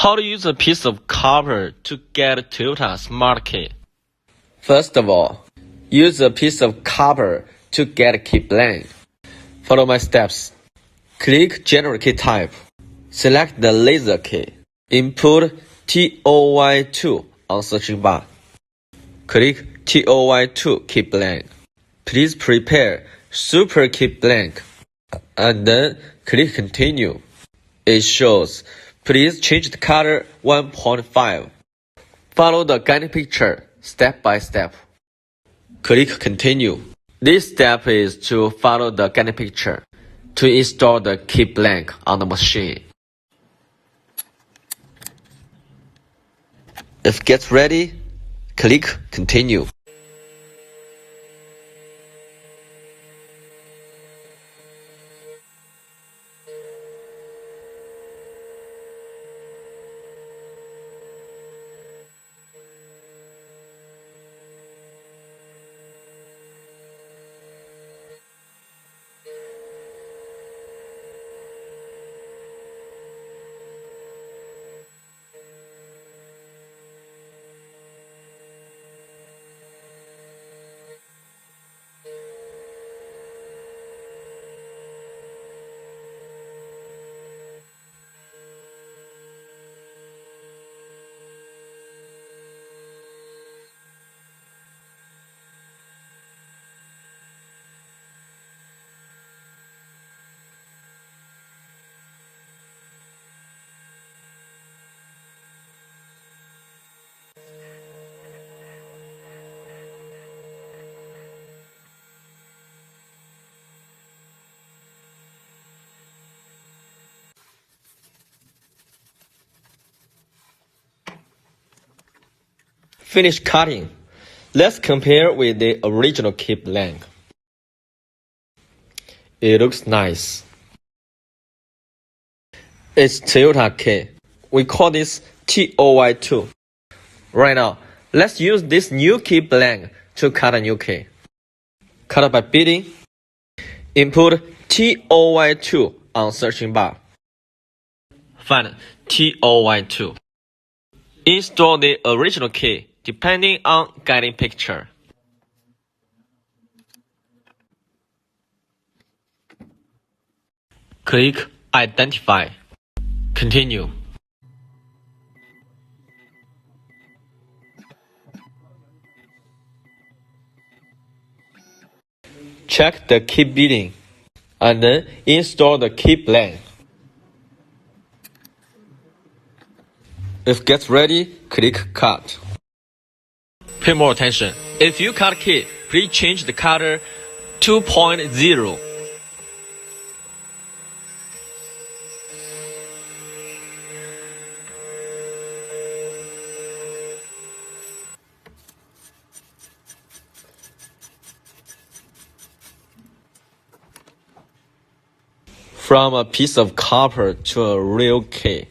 How to use a piece of copper to get Toyota Smart Key? First of all, use a piece of copper to get a key blank. Follow my steps. Click General Key Type. Select the laser key. Input TOY2 on searching bar. Click TOY2 key blank. Please prepare super key blank and then click Continue. It shows, please change the color 1.5. Follow the guiding picture step by step. Click Continue. This step is to follow the guiding picture to install the key blank on the machine. If it gets ready, click Continue. Finish cutting. Let's compare with the original key blank. It looks nice. It's Toyota key. We call this TOY2. Right now, let's use this new key blank to cut a new key. Cut by beating. Input TOY2 on searching bar. Find TOY2. Install the original key depending on guiding picture. Click Identify. Continue. Check the key beating and then install the key blank. If it gets ready, click Cut. Pay more attention. If you cut key, please change the color 2.0. From a piece of copper to a real key.